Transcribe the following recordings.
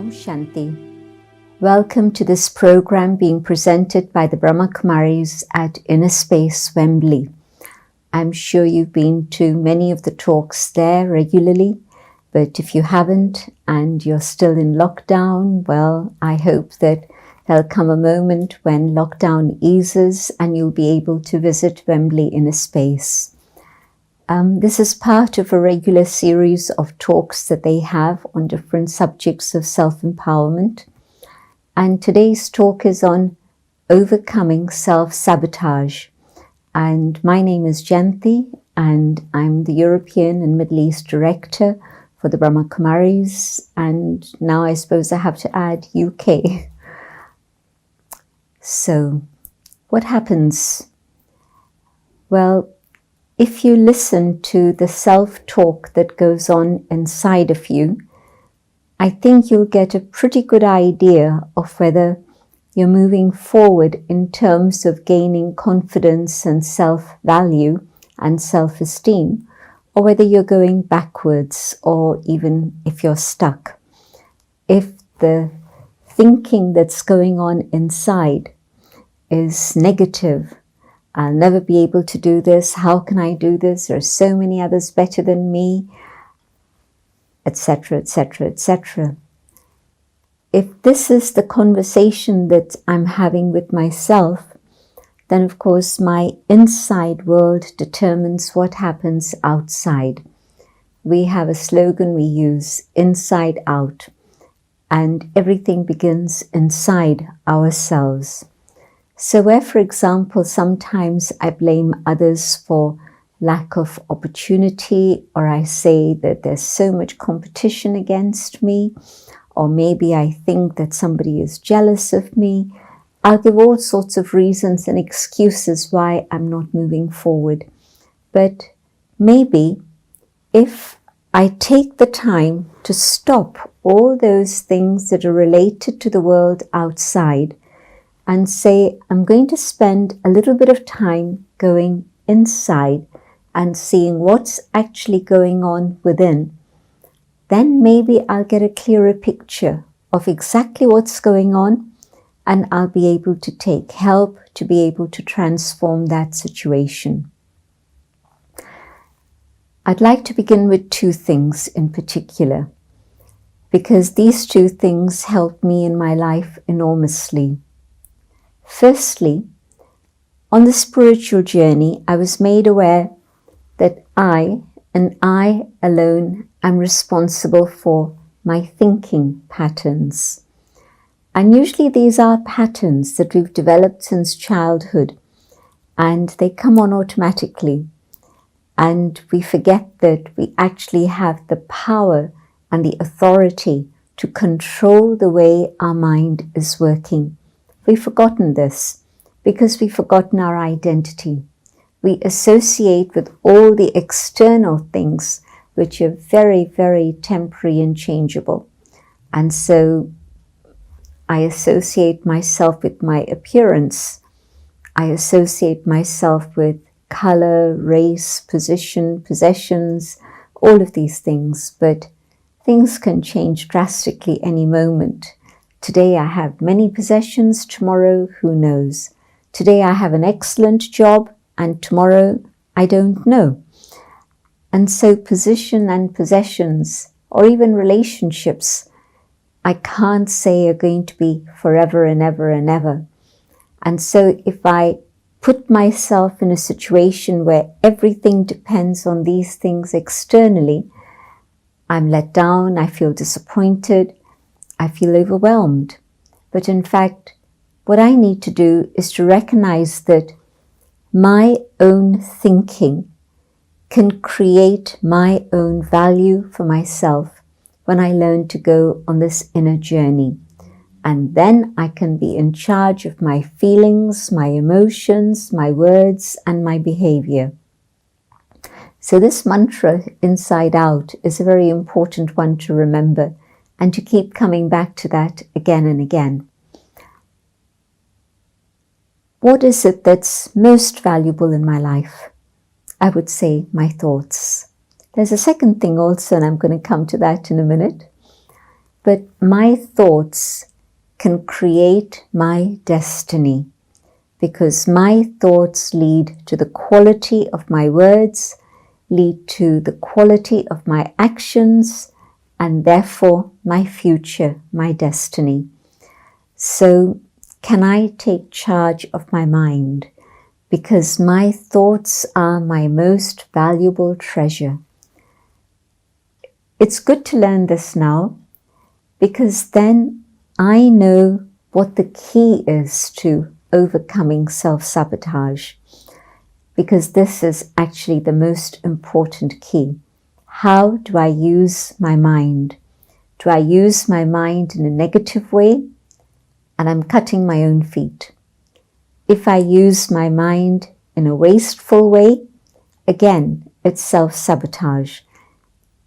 Om Shanti. Welcome to this program being presented by the Brahma Kumaris at Inner Space, Wembley. I'm sure you've been to many of the talks there regularly, but if you haven't and you're still in lockdown, well, I hope that there'll come a moment when lockdown eases and you'll be able to visit Wembley Inner Space. This is part of a regular series of talks that they have on different subjects of self-empowerment. And today's talk is on overcoming self-sabotage. And my name is Jayanti, and I'm the European and Middle East Director for the Brahma Kumaris. And now I suppose I have to add UK. So, what happens? Well, if you listen to the self-talk that goes on inside of you, I think you'll get a pretty good idea of whether you're moving forward in terms of gaining confidence and self-value and self-esteem, or whether you're going backwards, or even if you're stuck. If the thinking that's going on inside is negative, I'll never be able to do this, how can I do this, there are so many others better than me, etc., etc., etc. If this is the conversation that I'm having with myself, then of course my inside world determines what happens outside. We have a slogan we use, inside out, and everything begins inside ourselves. So where, for example, sometimes I blame others for lack of opportunity, or I say that there's so much competition against me, or maybe I think that somebody is jealous of me, I'll give all sorts of reasons and excuses why I'm not moving forward. But maybe if I take the time to stop all those things that are related to the world outside and say, I'm going to spend a little bit of time going inside and seeing what's actually going on within, then maybe I'll get a clearer picture of exactly what's going on, and I'll be able to take help to be able to transform that situation. I'd like to begin with two things in particular, because these two things help me in my life enormously. Firstly, on the spiritual journey, I was made aware that I, and I alone, am responsible for my thinking patterns. And usually these are patterns that we've developed since childhood, and they come on automatically. And we forget that we actually have the power and the authority to control the way our mind is working. We've forgotten this because we've forgotten our identity. We associate with all the external things which are very, very temporary and changeable. And so I associate myself with my appearance. I associate myself with color, race, position, possessions, all of these things. But things can change drastically any moment. Today I have many possessions, tomorrow who knows. Today I have an excellent job, and tomorrow I don't know. And so position and possessions, or even relationships, I can't say are going to be forever and ever and ever. And so if I put myself in a situation where everything depends on these things externally, I'm let down, I feel disappointed, I feel overwhelmed. But in fact, what I need to do is to recognize that my own thinking can create my own value for myself when I learn to go on this inner journey. And then I can be in charge of my feelings, my emotions, my words, and my behavior. So this mantra, inside out, is a very important one to remember and to keep coming back to that again and again. What is it that's most valuable in my life? I would say my thoughts. There's a second thing also, and I'm going to come to that in a minute. but my thoughts can create my destiny, because my thoughts lead to the quality of my words, lead to the quality of my actions, and therefore my future, my destiny. So can I take charge of my mind? Because my thoughts are my most valuable treasure. It's good to learn this now, because then I know what the key is to overcoming self-sabotage, because this is actually the most important key. How do I use my mind? Do I use my mind in a negative way? And I'm cutting my own feet. If I use my mind in a wasteful way, again, it's self-sabotage.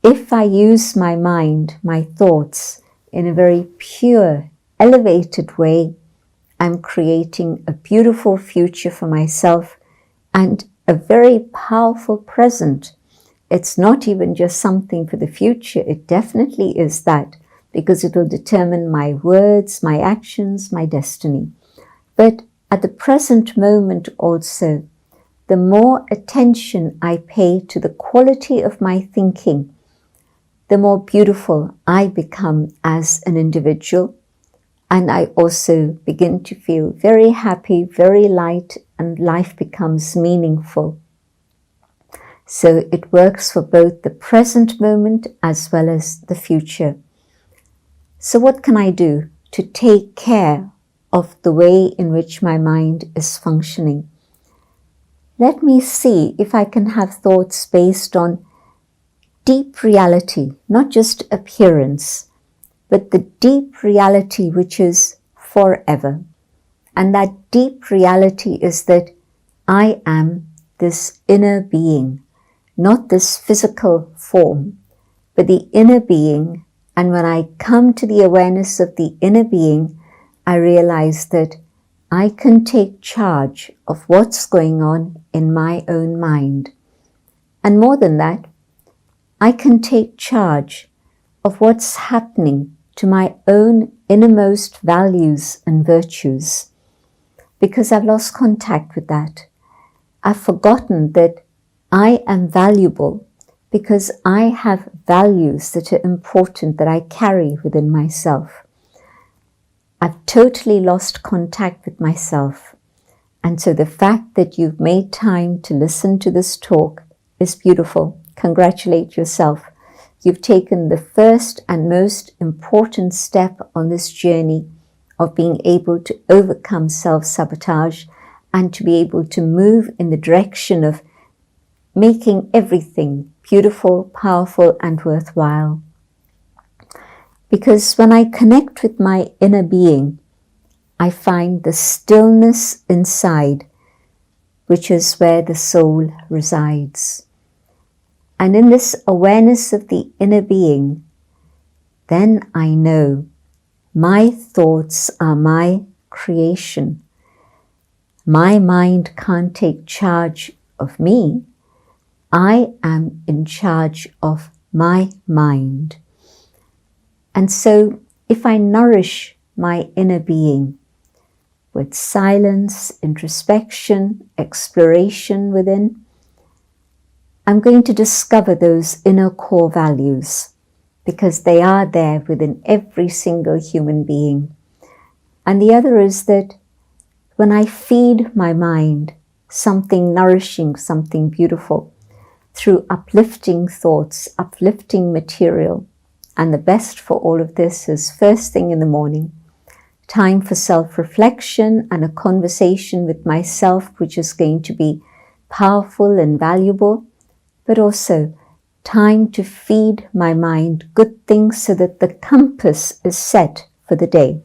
If I use my mind, my thoughts, in a very pure, elevated way, I'm creating a beautiful future for myself and a very powerful present. It's not even just something for the future, it definitely is that, because it will determine my words, my actions, my destiny. But at the present moment also, the more attention I pay to the quality of my thinking, the more beautiful I become as an individual. And I also begin to feel very happy, very light, and life becomes meaningful. So it works for both the present moment as well as the future. So what can I do to take care of the way in which my mind is functioning? Let me see if I can have thoughts based on deep reality, not just appearance, but the deep reality which is forever. And that deep reality is that I am this inner being, not this physical form, but the inner being. And when I come to the awareness of the inner being, I realize that I can take charge of what's going on in my own mind. And more than that, I can take charge of what's happening to my own innermost values and virtues, because I've lost contact with that. I've forgotten that I am valuable because I have values that are important that I carry within myself. I've totally lost contact with myself. And so the fact that you've made time to listen to this talk is beautiful. Congratulate yourself. You've taken the first and most important step on this journey of being able to overcome self-sabotage and to be able to move in the direction of making everything beautiful, powerful, and worthwhile. Because when I connect with my inner being, I find the stillness inside, which is where the soul resides. And in this awareness of the inner being, then I know my thoughts are my creation. My mind can't take charge of me. I am in charge of my mind. And so if I nourish my inner being with silence, introspection, exploration within, I'm going to discover those inner core values, because they are there within every single human being. And the other is that when I feed my mind something nourishing, something beautiful, through uplifting thoughts, uplifting material, and the best for all of this is first thing in the morning, time for self-reflection and a conversation with myself, which is going to be powerful and valuable, but also time to feed my mind good things so that the compass is set for the day.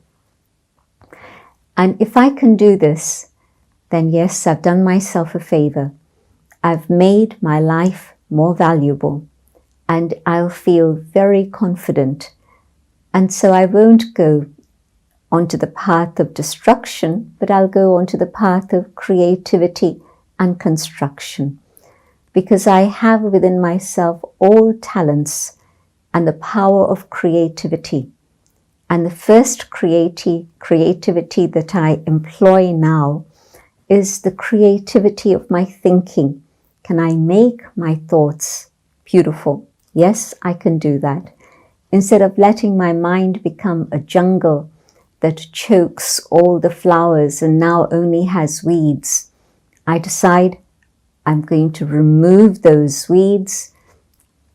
And if I can do this, then yes, I've done myself a favor. I've made my life more valuable, and I'll feel very confident. And so I won't go onto the path of destruction, but I'll go onto the path of creativity and construction, because I have within myself all talents and the power of creativity. And the first creativity that I employ now is the creativity of my thinking. Can I make my thoughts beautiful? Yes, I can do that. Instead of letting my mind become a jungle that chokes all the flowers and now only has weeds, I decide I'm going to remove those weeds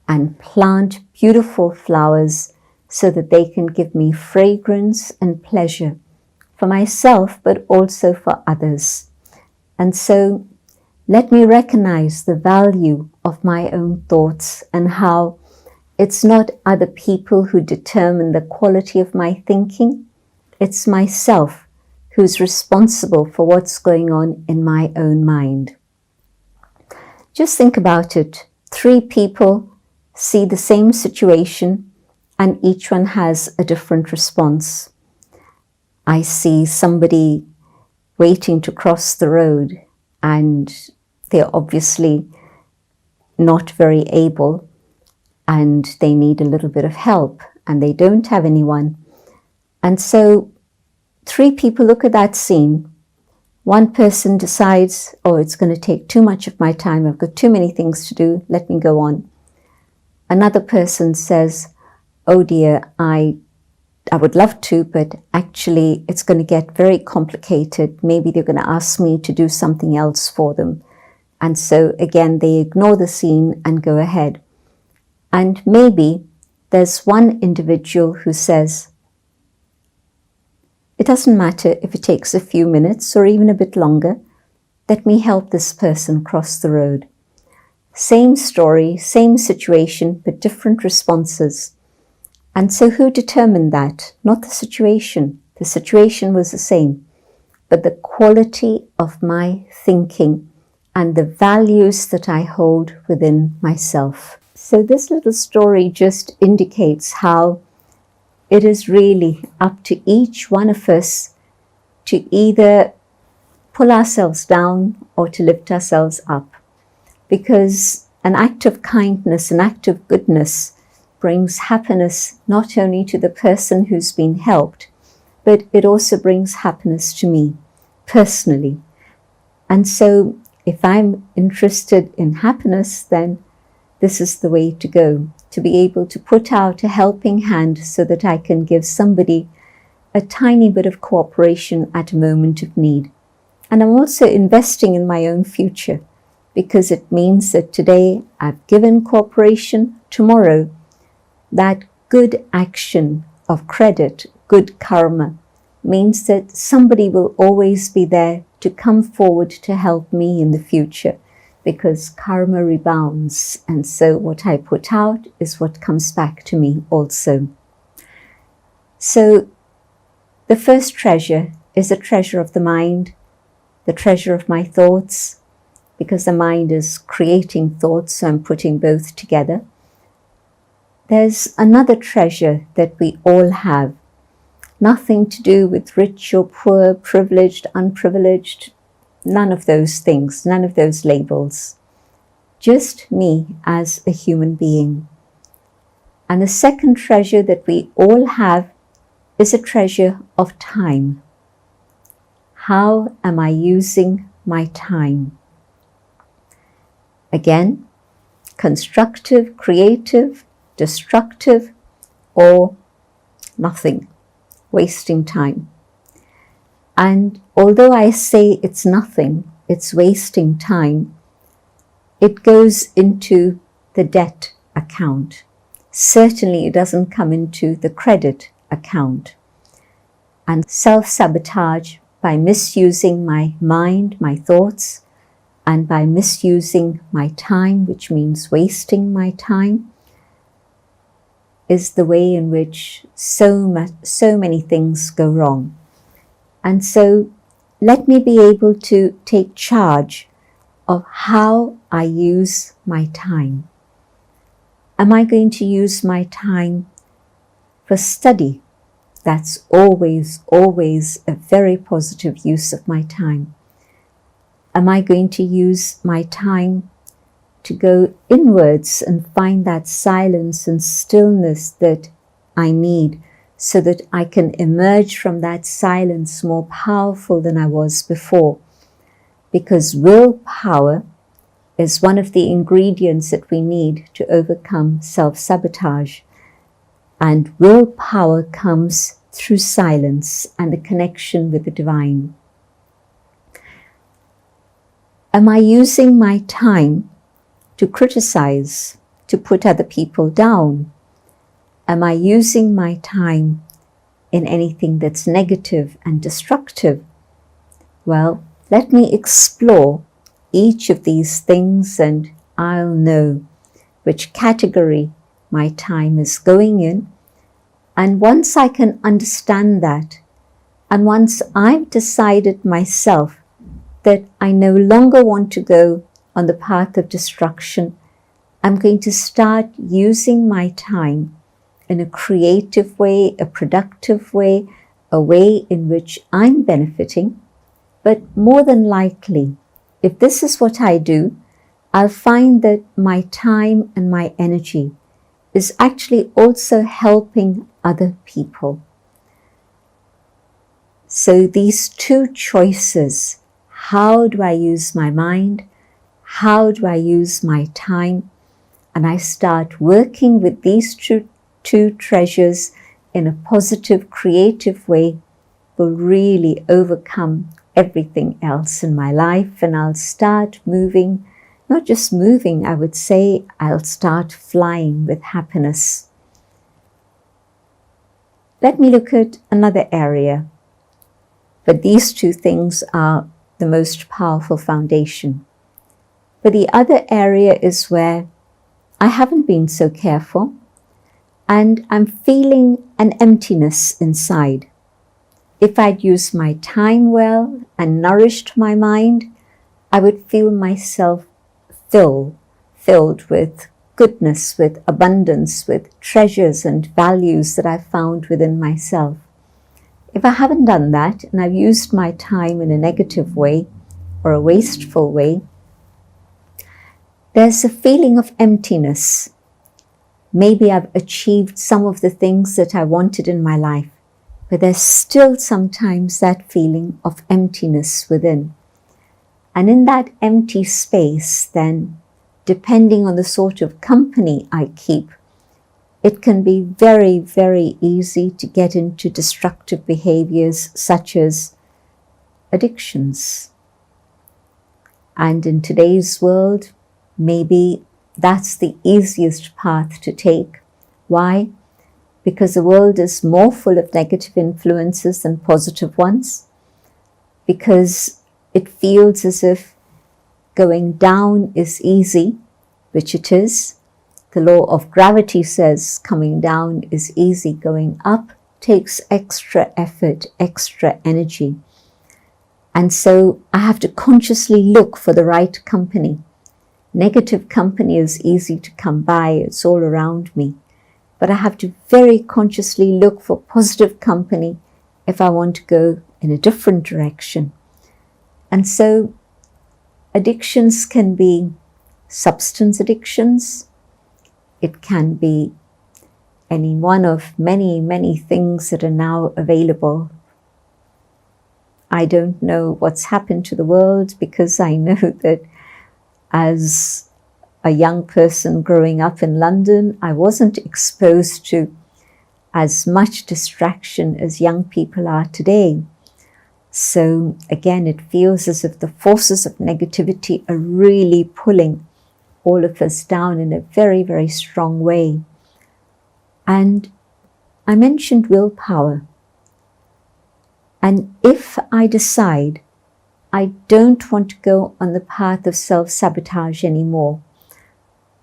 and plant beautiful flowers so that they can give me fragrance and pleasure for myself, but also for others. And so let me recognize the value of my own thoughts and how it's not other people who determine the quality of my thinking. It's myself who's responsible for what's going on in my own mind. Just think about it. 3 people see the same situation and each one has a different response. I see somebody waiting to cross the road and they're obviously not very able and they need a little bit of help and they don't have anyone. And so 3 people look at that scene. One person decides, oh, it's going to take too much of my time. I've got too many things to do. Let me go on. Another person says, oh dear, I would love to, but actually it's going to get very complicated. Maybe they're going to ask me to do something else for them. And so again, they ignore the scene and go ahead. And maybe there's one individual who says, it doesn't matter if it takes a few minutes or even a bit longer. Let me help this person cross the road. Same story, same situation, but different responses. And so who determined that? Not the situation. The situation was the same, but the quality of my thinking and the values that I hold within myself. So this little story just indicates how it is really up to each one of us to either pull ourselves down or to lift ourselves up. Because an act of kindness, an act of goodness brings happiness not only to the person who's been helped, but it also brings happiness to me personally. And so if I'm interested in happiness, then this is the way to go, to be able to put out a helping hand so that I can give somebody a tiny bit of cooperation at a moment of need. And I'm also investing in my own future, because it means that today I've given cooperation, tomorrow that good action of credit, good karma, means that somebody will always be there to come forward to help me in the future, because karma rebounds, and so what I put out is what comes back to me also. So the first treasure is the treasure of the mind, the treasure of my thoughts, because the mind is creating thoughts, so I'm putting both together. There's another treasure that we all have, nothing to do with rich or poor, privileged, unprivileged, none of those things, none of those labels. Just me as a human being. And the second treasure that we all have is a treasure of time. How am I using my time? Again, constructive, creative, destructive, or nothing, wasting time. And although I say it's nothing, it's wasting time, it goes into the debt account. Certainly it doesn't come into the credit account. And self-sabotage, by misusing my mind, my thoughts, and by misusing my time, which means wasting my time, is the way in which so many things go wrong. And so let me be able to take charge of how I use my time. Am I going to use my time for study? That's always a very positive use of my time. Am I going to use my time to go inwards and find that silence and stillness that I need so that I can emerge from that silence more powerful than I was before. Because willpower is one of the ingredients that we need to overcome self-sabotage. And willpower comes through silence and a connection with the divine. Am I using my time to criticize, to put other people down? Am I using my time in anything that's negative and destructive? Well, let me explore each of these things and I'll know which category my time is going in. And once I can understand that, and once I've decided myself that I no longer want to go on the path of destruction, I'm going to start using my time in a creative way, a productive way, a way in which I'm benefiting. But more than likely, if this is what I do, I'll find that my time and my energy is actually also helping other people. So these two choices, how do I use my mind? How do I use my time? And I start working with these two treasures in a positive, creative way, will really overcome everything else in my life. And I'll start moving, not just moving, I would say I'll start flying with happiness. Let me look at another area. But these two things are the most powerful foundation. But the other area is where I haven't been so careful and I'm feeling an emptiness inside. If I'd used my time well and nourished my mind, I would feel myself filled with goodness, with abundance, with treasures and values that I found within myself. If I haven't done that and I've used my time in a negative way or a wasteful way, there's a feeling of emptiness. Maybe I've achieved some of the things that I wanted in my life, but there's still sometimes that feeling of emptiness within. And in that empty space, then, depending on the sort of company I keep, it can be very, very easy to get into destructive behaviors such as addictions. And in today's world, maybe that's the easiest path to take. Why? Because the world is more full of negative influences than positive ones. Because it feels as if going down is easy, which it is. The law of gravity says coming down is easy. Going up takes extra effort, extra energy. And so I have to consciously look for the right company. Negative company is easy to come by. It's all around me. But I have to very consciously look for positive company if I want to go in a different direction. And so addictions can be substance addictions. It can be any one of many, many things that are now available. I don't know what's happened to the world because I know that as a young person growing up in London, I wasn't exposed to as much distraction as young people are today. So again, it feels as if the forces of negativity are really pulling all of us down in a very, very strong way. And I mentioned willpower. And if I decide I don't want to go on the path of self-sabotage anymore,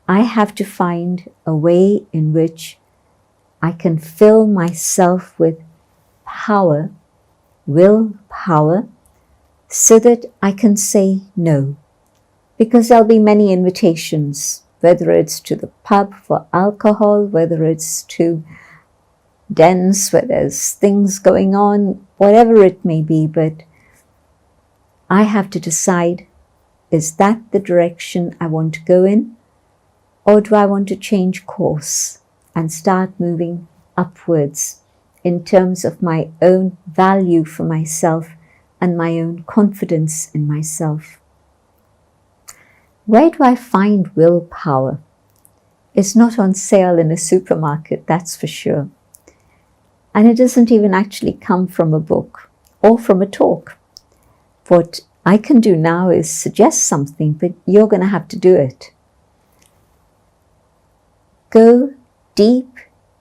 I have to find a way in which I can fill myself with power, willpower, so that I can say no. Because there'll be many invitations, whether it's to the pub for alcohol, whether it's to dens where there's things going on, whatever it may be, but I have to decide, is that the direction I want to go in? Or do I want to change course and start moving upwards in terms of my own value for myself and my own confidence in myself. Where do I find willpower? It's not on sale in a supermarket, that's for sure. And it doesn't even actually come from a book or from a talk. What I can do now is suggest something, but you're going to have to do it. Go deep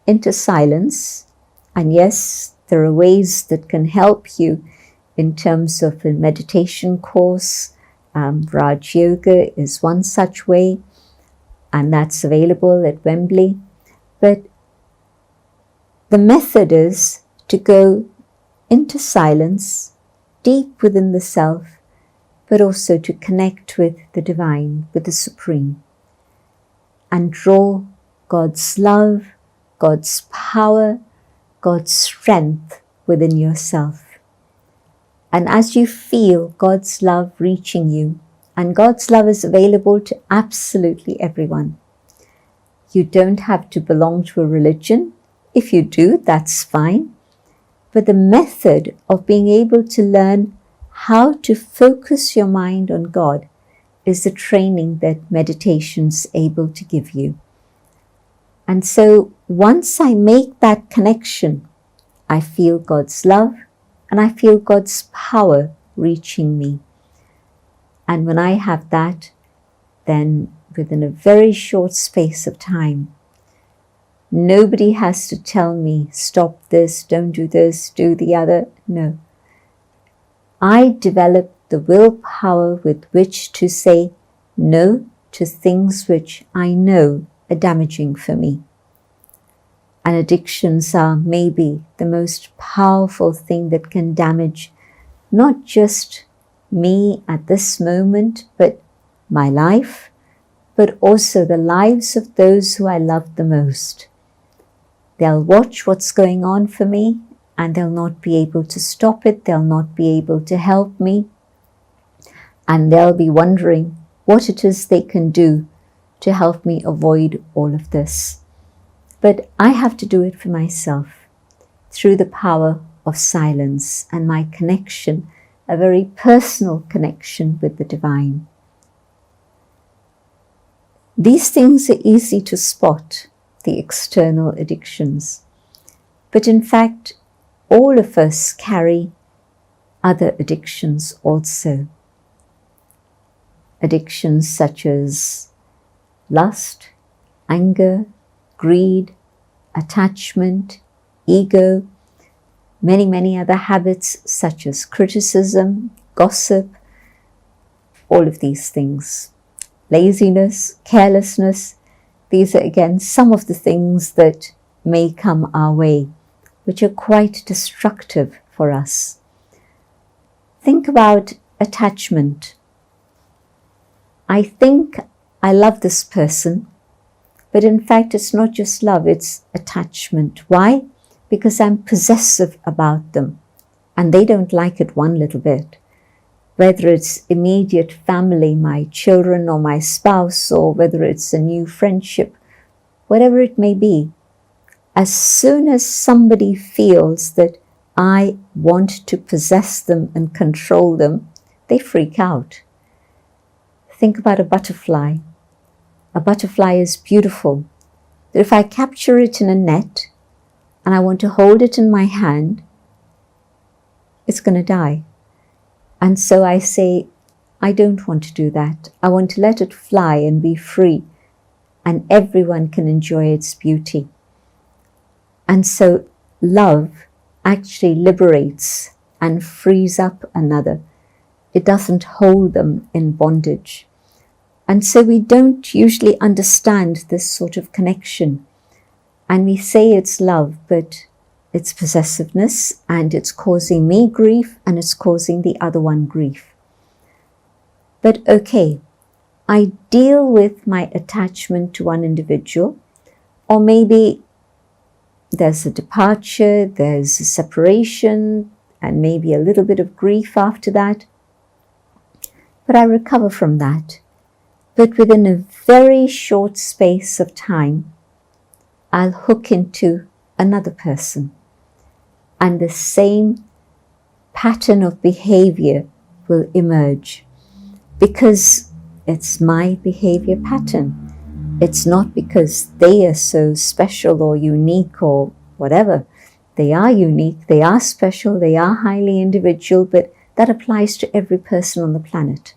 into silence. And yes, there are ways that can help you in terms of a meditation course. Raj Yoga is one such way, and that's available at Wembley. But the method is to go into silence, deep within the self, but also to connect with the divine, with the supreme, and draw God's love, God's power, God's strength within yourself. And as you feel God's love reaching you, and God's love is available to absolutely everyone. You don't have to belong to a religion. If you do, that's fine. But the method of being able to learn how to focus your mind on God is the training that meditation's able to give you. And so once I make that connection, I feel God's love and I feel God's power reaching me. And when I have that, then within a very short space of time, nobody has to tell me, stop this, don't do this, do the other. No. I develop the willpower with which to say no to things which I know are damaging for me. And addictions are maybe the most powerful thing that can damage not just me at this moment, but my life, but also the lives of those who I love the most. They'll watch what's going on for me and they'll not be able to stop it. They'll not be able to help me. And they'll be wondering what it is they can do to help me avoid all of this. But I have to do it for myself through the power of silence and my connection, a very personal connection with the divine. These things are easy to spot, the external addictions. But in fact, all of us carry other addictions also. Addictions such as lust, anger, greed, attachment, ego, many other habits such as criticism, gossip, all of these things. Laziness, carelessness, these are again some of the things that may come our way, which are quite destructive for us. Think about attachment. I think I love this person, but in fact it's not just love, it's attachment. Why? Because I'm possessive about them and they don't like it one little bit. Whether it's immediate family, my children or my spouse, or whether it's a new friendship, whatever it may be, as soon as somebody feels that I want to possess them and control them, they freak out. Think about a butterfly. A butterfly is beautiful. But if I capture it in a net and I want to hold it in my hand, it's going to die. And so I say, I don't want to do that. I want to let it fly and be free, and everyone can enjoy its beauty. And so love actually liberates and frees up another. It doesn't hold them in bondage. And so we don't usually understand this sort of connection. And we say it's love, but it's possessiveness, and it's causing me grief, and it's causing the other one grief. But okay, I deal with my attachment to one individual, or maybe there's a departure, there's a separation, and maybe a little bit of grief after that. But I recover from that. But within a very short space of time, I'll hook into another person. and the same pattern of behavior will emerge, because it's my behavior pattern. It's not because they are so special or unique or whatever. They are unique, they are special, they are highly individual, but that applies to every person on the planet.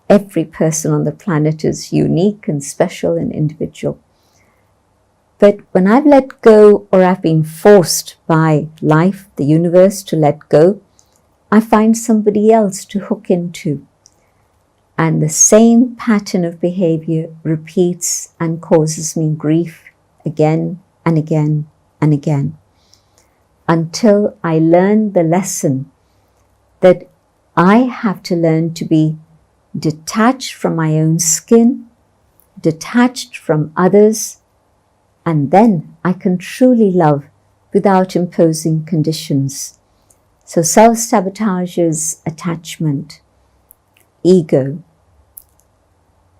Every person on the planet is unique and special and individual. But when I've let go, or I've been forced by life, the universe, to let go, I find somebody else to hook into. And the same pattern of behavior repeats and causes me grief again and again and again, until I learn the lesson that I have to learn to be detached from my own skin, detached from others, and then I can truly love without imposing conditions. So self-sabotage is attachment. Ego.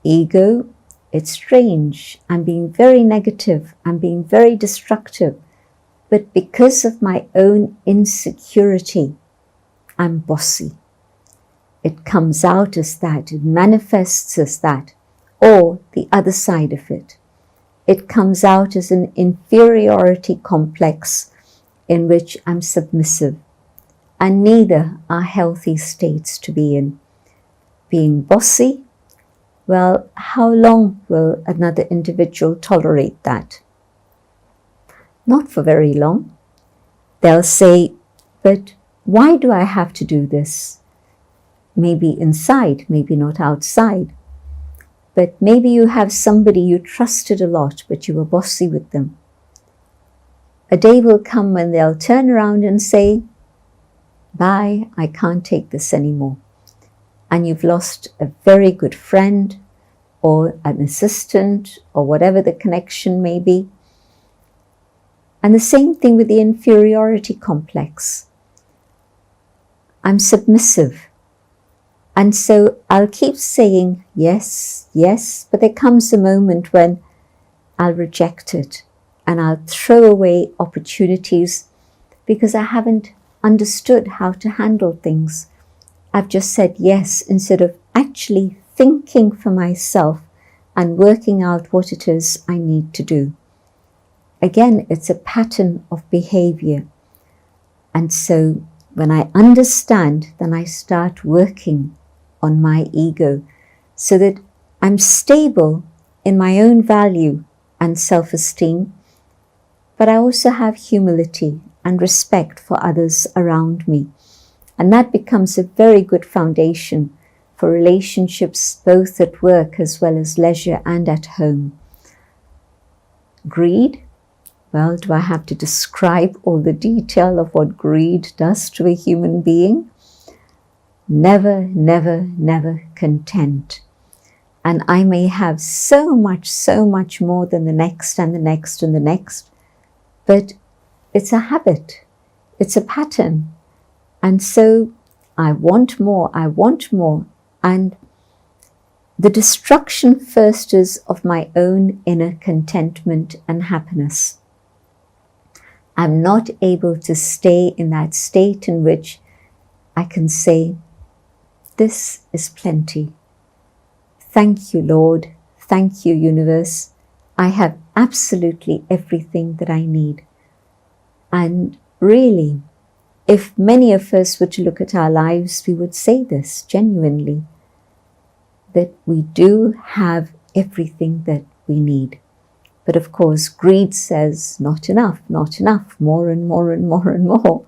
Ego, it's strange. I'm being very negative. I'm being very destructive. But because of my own insecurity, I'm bossy. It comes out as that. It manifests as that. Or the other side of it. It comes out as an inferiority complex in which I'm submissive. And neither are healthy states to be in. Being bossy, well, how long will another individual tolerate that? Not for very long. They'll say, but why do I have to do this? Maybe inside, maybe not outside. But maybe you have somebody you trusted a lot, but you were bossy with them. A day will come when they'll turn around and say, bye, I can't take this anymore. And you've lost a very good friend or an assistant or whatever the connection may be. And the same thing with the inferiority complex. I'm submissive. And so I'll keep saying yes, yes, but there comes a moment when I'll reject it and I'll throw away opportunities because I haven't understood how to handle things. I've just said yes instead of actually thinking for myself and working out what it is I need to do. Again, it's a pattern of behavior. And so when I understand, then I start working on my ego so that I'm stable in my own value and self-esteem, but I also have humility and respect for others around me. And that becomes a very good foundation for relationships both at work as well as leisure and at home. Greed. Well, do I have to describe all the detail of what greed does to a human being? Never, never, never content. And I may have so much more than the next and the next and the next, but it's a habit, it's a pattern. And so I want more, and the destruction first is of my own inner contentment and happiness. I'm not able to stay in that state in which I can say, this is plenty. Thank you, Lord. Thank you, universe. I have absolutely everything that I need. And really, if many of us were to look at our lives, we would say this genuinely, that we do have everything that we need. But of course, greed says, not enough, more and more and more and more.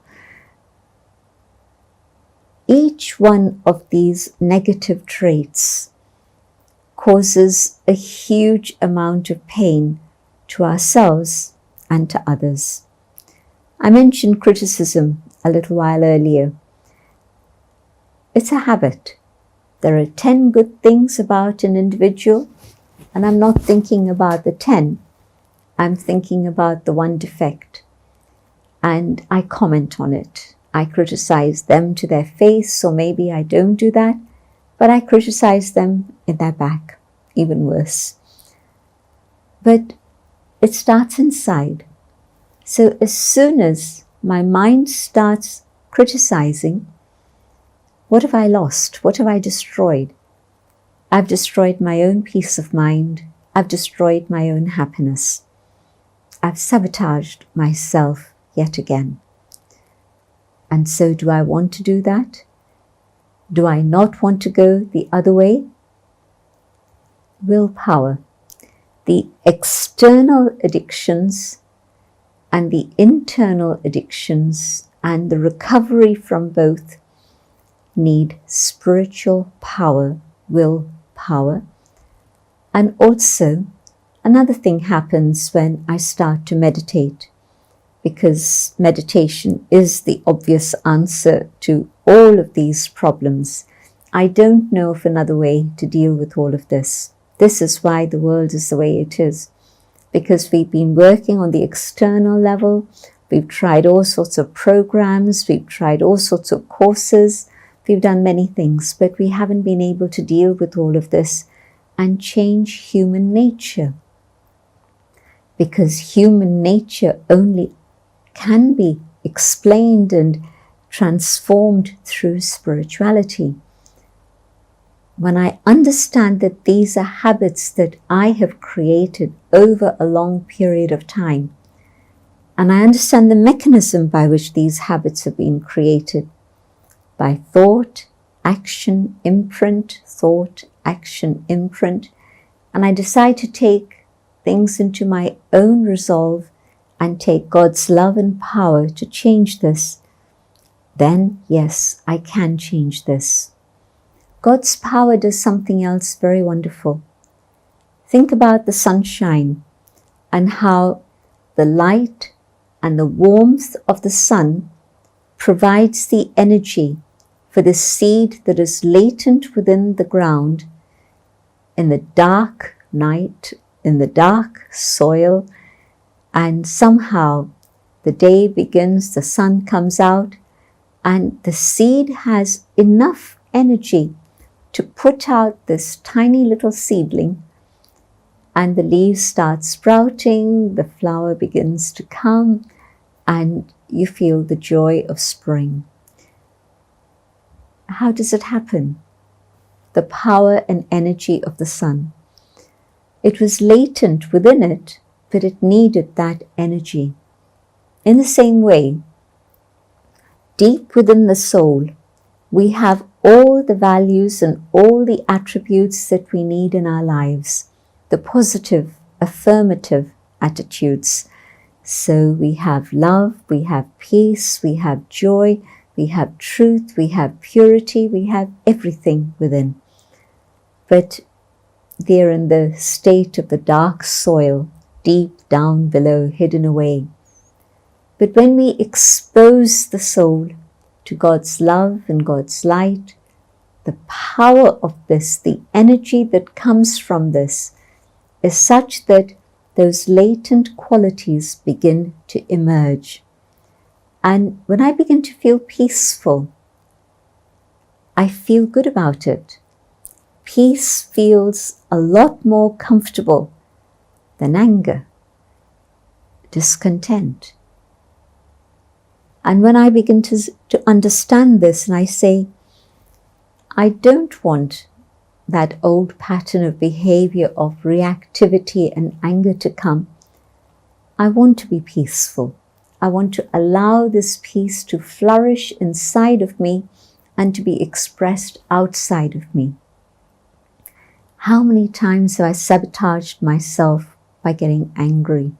Each one of these negative traits causes a huge amount of pain to ourselves and to others. I mentioned criticism a little while earlier. It's a habit. There are 10 good things about an individual, and I'm not thinking about the 10. I'm thinking about the one defect, and I comment on it. I criticize them to their face, or maybe I don't do that, but I criticize them in their back, even worse. But it starts inside. So as soon as my mind starts criticizing, what have I lost? What have I destroyed? I've destroyed my own peace of mind. I've destroyed my own happiness. I've sabotaged myself yet again. And so do I want to do that? Do I not want to go the other way? Willpower. The external addictions and the internal addictions and the recovery from both need spiritual power, willpower. And also, another thing happens when I start to meditate, because meditation is the obvious answer to all of these problems. I don't know of another way to deal with all of this. This is why the world is the way it is, because we've been working on the external level. We've tried all sorts of programs. We've tried all sorts of courses. We've done many things, but we haven't been able to deal with all of this and change human nature. Because human nature only can be explained and transformed through spirituality. When I understand that these are habits that I have created over a long period of time, and I understand the mechanism by which these habits have been created, by thought, action, imprint, thought, action, imprint, and I decide to take things into my own resolve and take God's love and power to change this, then yes, I can change this. God's power does something else very wonderful. Think about the sunshine and how the light and the warmth of the sun provides the energy for the seed that is latent within the ground in the dark night, in the dark soil, and somehow the day begins, the sun comes out, and the seed has enough energy to put out this tiny little seedling, and the leaves start sprouting, the flower begins to come, and you feel the joy of spring. How does it happen? The power and energy of the sun. It was latent within it, but it needed that energy. In the same way, deep within the soul, we have all the values and all the attributes that we need in our lives, the positive, affirmative attitudes. So we have love, we have peace, we have joy, we have truth, we have purity, we have everything within. But they're in the state of the dark soil, deep down below, hidden away. But when we expose the soul to God's love and God's light, the power of this, the energy that comes from this, is such that those latent qualities begin to emerge. And when I begin to feel peaceful, I feel good about it. Peace feels a lot more comfortable than anger, discontent. And when I begin to understand this, and I say, I don't want that old pattern of behavior of reactivity and anger to come. I want to be peaceful. I want to allow this peace to flourish inside of me and to be expressed outside of me. How many times have I sabotaged myself by getting angry?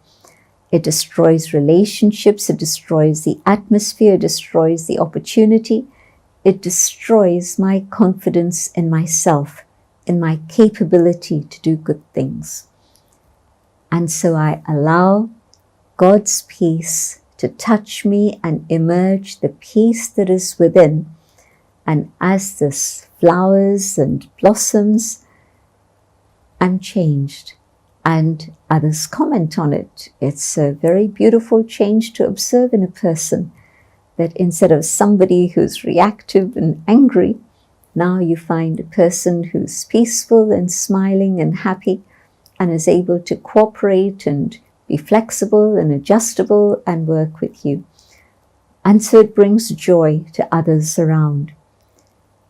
It destroys relationships, it destroys the atmosphere, it destroys the opportunity, it destroys my confidence in myself, in my capability to do good things. And so I allow God's peace to touch me and emerge the peace that is within. And as this flowers and blossoms, I'm changed. And others comment on it. It's a very beautiful change to observe in a person, that instead of somebody who's reactive and angry, now you find a person who's peaceful and smiling and happy and is able to cooperate and be flexible and adjustable and work with you. And so it brings joy to others around.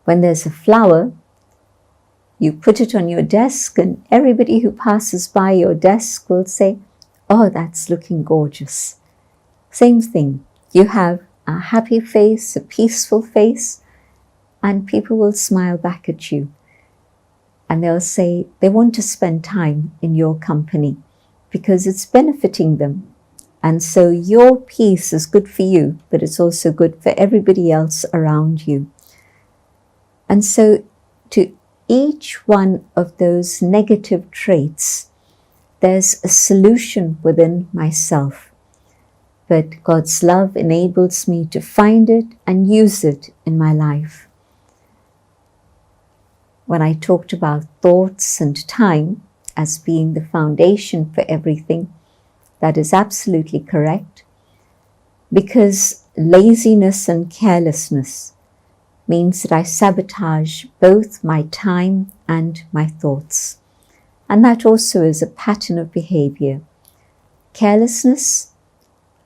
When there's a flower, you put it on your desk and everybody who passes by your desk will say, "Oh, that's looking gorgeous." Same thing. You have a happy face, a peaceful face, and people will smile back at you. And they'll say they want to spend time in your company because it's benefiting them. And so your peace is good for you, but it's also good for everybody else around you. And so to each one of those negative traits, there's a solution within myself. But God's love enables me to find it and use it in my life. When I talked about thoughts and time as being the foundation for everything, that is absolutely correct, because laziness and carelessness means that I sabotage both my time and my thoughts. And that also is a pattern of behavior. Carelessness,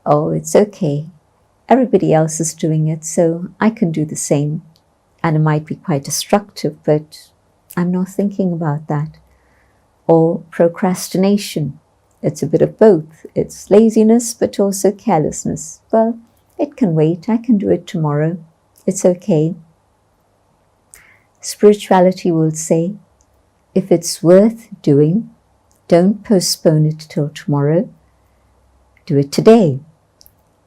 oh, it's okay. Everybody else is doing it, so I can do the same. And it might be quite destructive, but I'm not thinking about that. Or procrastination. It's a bit of both. It's laziness, but also carelessness. Well, it can wait. I can do it tomorrow. It's okay. Spirituality will say, if it's worth doing, don't postpone it till tomorrow. Do it today.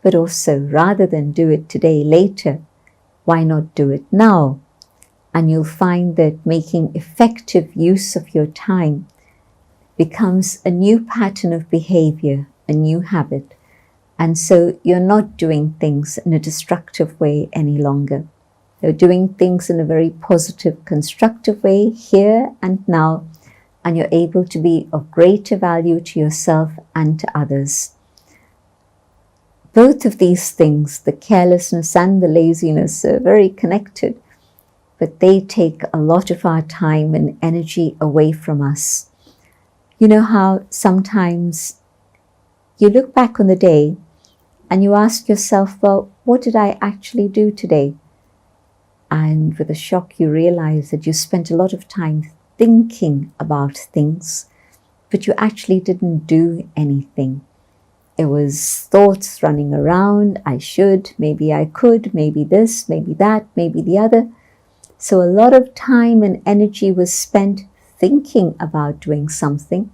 But also, rather than do it today, later, why not do it now? And you'll find that making effective use of your time becomes a new pattern of behavior, a new habit. And so you're not doing things in a destructive way any longer. You're doing things in a very positive, constructive way here and now, and you're able to be of greater value to yourself and to others. Both of these things, the carelessness and the laziness, are very connected, but they take a lot of our time and energy away from us. You know how sometimes you look back on the day and you ask yourself, well, what did I actually do today? And with a shock, you realize that you spent a lot of time thinking about things, but you actually didn't do anything. It was thoughts running around. I should, maybe I could, maybe this, maybe that, maybe the other. So a lot of time and energy was spent thinking about doing something,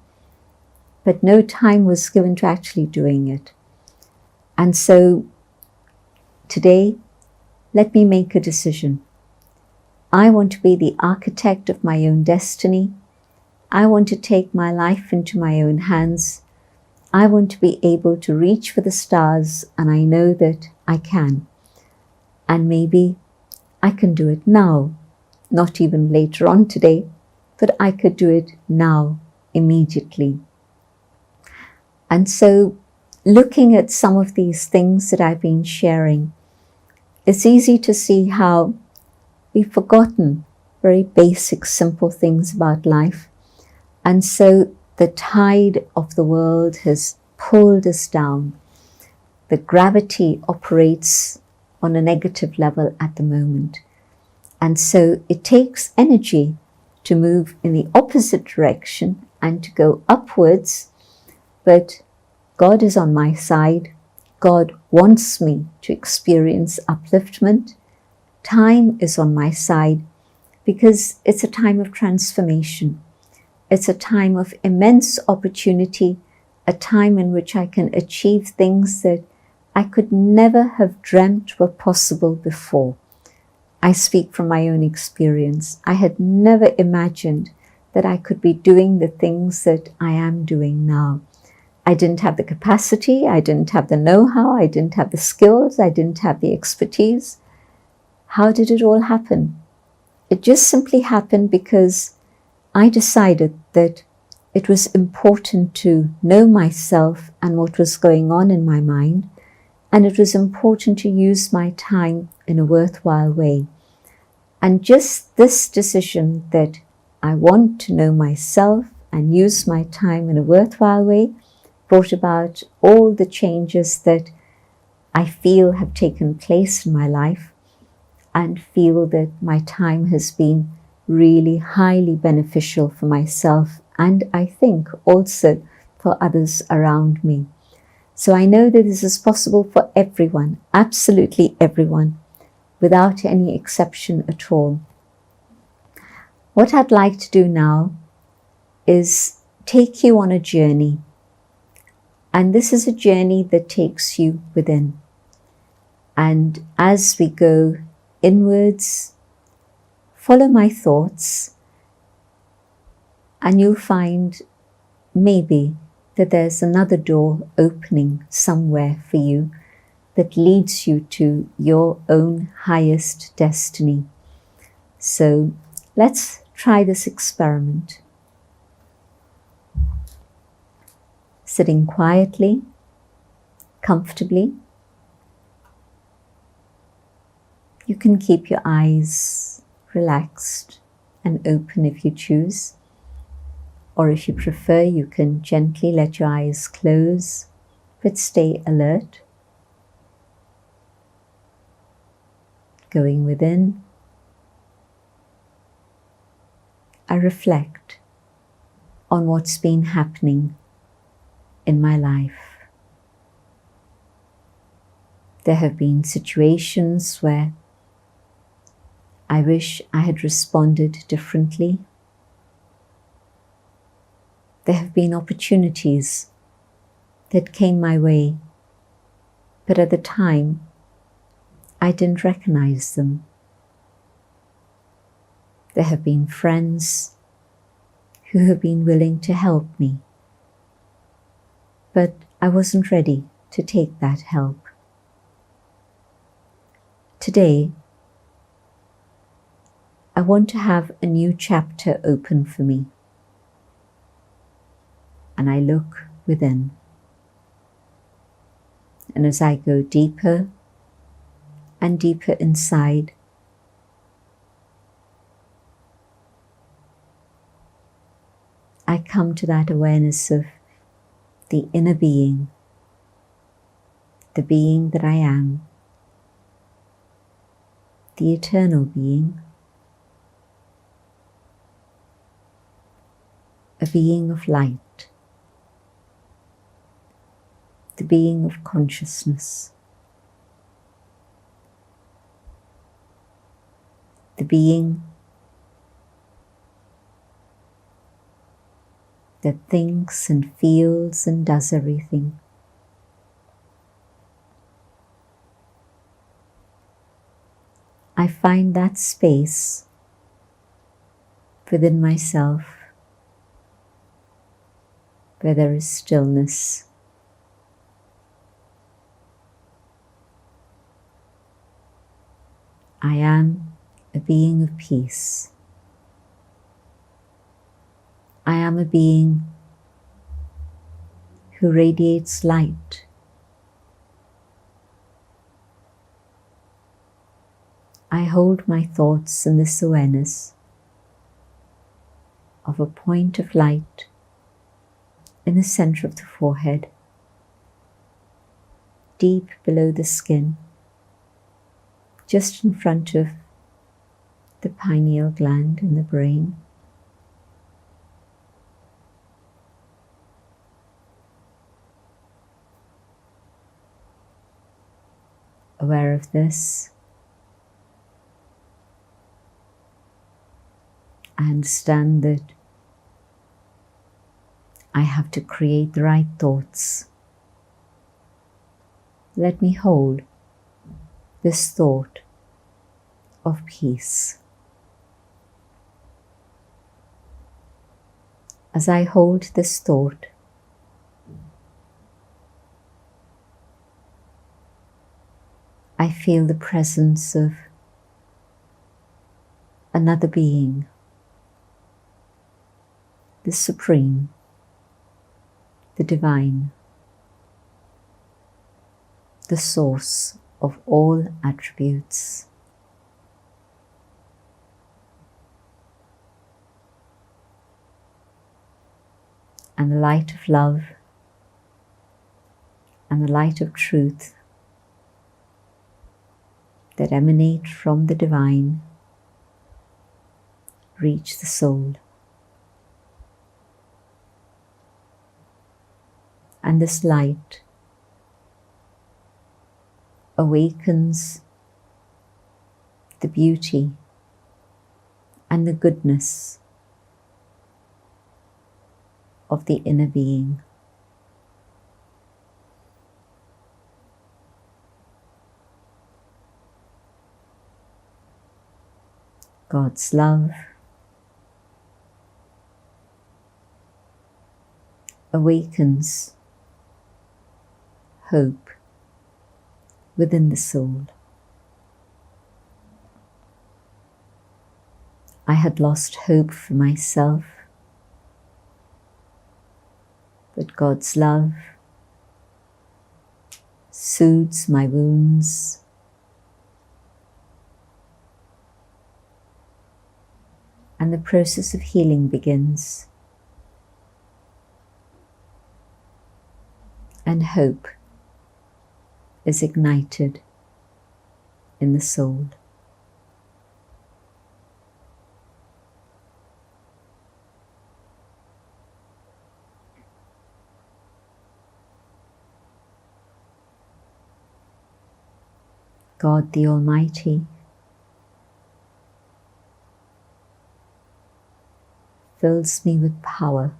but no time was given to actually doing it. And so today, let me make a decision. I want to be the architect of my own destiny. I want to take my life into my own hands. I want to be able to reach for the stars, and I know that I can. And maybe I can do it now, not even later on today, but I could do it now, immediately. And so, looking at some of these things that I've been sharing, it's easy to see how we've forgotten very basic, simple things about life. And so the tide of the world has pulled us down. The gravity operates on a negative level at the moment. And so it takes energy to move in the opposite direction and to go upwards. But God is on my side. God wants me to experience upliftment. Time is on my side because it's a time of transformation. It's a time of immense opportunity, a time in which I can achieve things that I could never have dreamt were possible before. I speak from my own experience. I had never imagined that I could be doing the things that I am doing now. I didn't have the capacity, I didn't have the know-how, I didn't have the skills, I didn't have the expertise. How did it all happen? It just simply happened because I decided that it was important to know myself and what was going on in my mind, and it was important to use my time in a worthwhile way. And just this decision that I want to know myself and use my time in a worthwhile way brought about all the changes that I feel have taken place in my life, and feel that my time has been really highly beneficial for myself, and I think also for others around me. So I know that this is possible for everyone, absolutely everyone, without any exception at all. What I'd like to do now is take you on a journey. And this is a journey that takes you within. And as we go inwards, follow my thoughts, and you'll find maybe that there's another door opening somewhere for you that leads you to your own highest destiny. So let's try this experiment. Sitting quietly, comfortably. You can keep your eyes relaxed and open if you choose, or if you prefer, you can gently let your eyes close, but stay alert. Going within, I reflect on what's been happening in my life. There have been situations where I wish I had responded differently. There have been opportunities that came my way, but at the time I didn't recognize them. There have been friends who have been willing to help me, but I wasn't ready to take that help. Today, I want to have a new chapter open for me, and I look within. And as I go deeper and deeper inside, I come to that awareness of the inner being, the being that I am, the eternal being, a being of light, the being of consciousness, the being that thinks and feels and does everything. I find that space within myself where there is stillness. I am a being of peace. I am a being who radiates light. I hold my thoughts in this awareness of a point of light in the center of the forehead, deep below the skin, just in front of the pineal gland in the brain. Aware of this, I understand that I have to create the right thoughts. Let me hold this thought of peace. As I hold this thought, I feel the presence of another being, the Supreme, the Divine, the source of all attributes. And the light of love and the light of truth that emanate from the divine reach the soul. And this light awakens the beauty and the goodness of the inner being. God's love awakens hope within the soul. I had lost hope for myself, but God's love soothes my wounds and the process of healing begins, and hope is ignited in the soul. God the Almighty fills me with power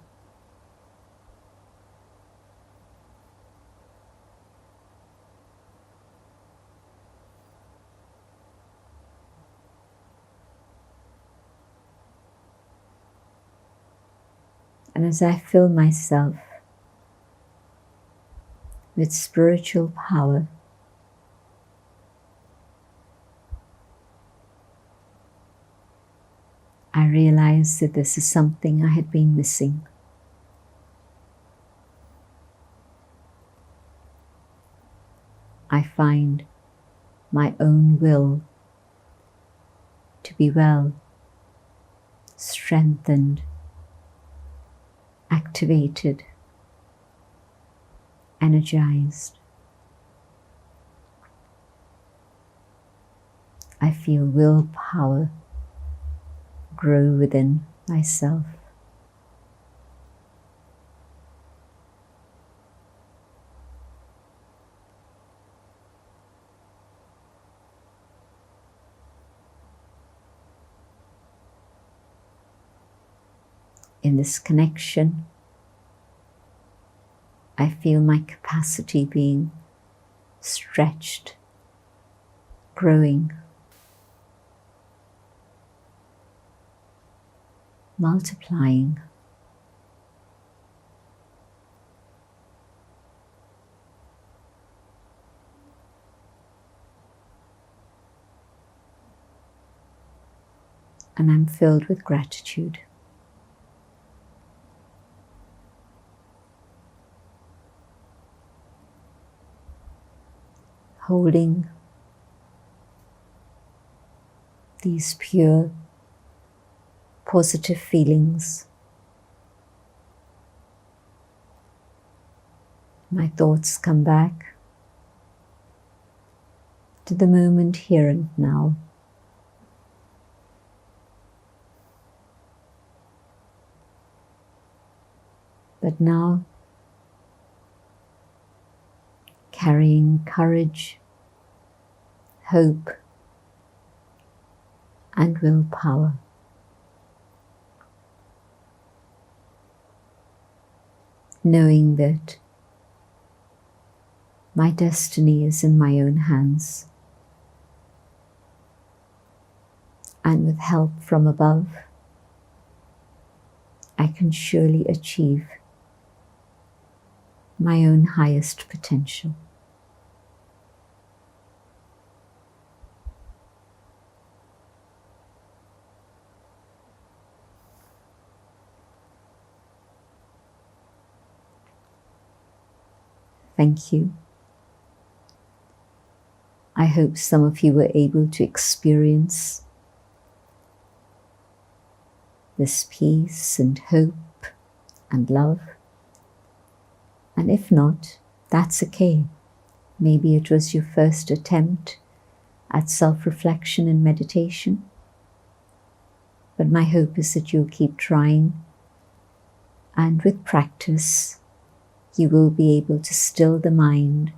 and as I fill myself with spiritual power, I realize that this is something I had been missing. I find my own will to be well, strengthened, activated, energized. I feel willpower grow within myself. In this connection, I feel my capacity being stretched, growing, multiplying. And I'm filled with gratitude. Holding these pure, positive feelings, my thoughts come back to the moment here and now. But now, carrying courage, hope, and willpower. Knowing that my destiny is in my own hands, and with help from above, I can surely achieve my own highest potential. Thank you. I hope some of you were able to experience this peace and hope and love. And if not, that's okay. Maybe it was your first attempt at self-reflection and meditation. But my hope is that you'll keep trying, and with practice, you will be able to still the mind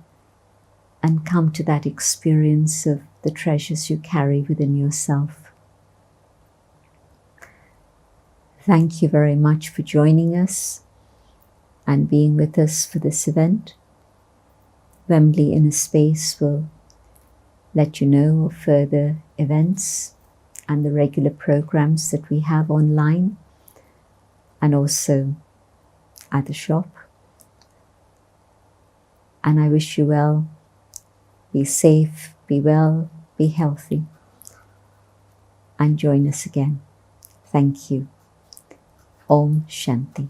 and come to that experience of the treasures you carry within yourself. Thank you very much for joining us and being with us for this event. Wembley Inner Space will let you know of further events and the regular programs that we have online and also at the shop. And I wish you well. Be safe, be well, be healthy, and join us again. Thank you. Om Shanti.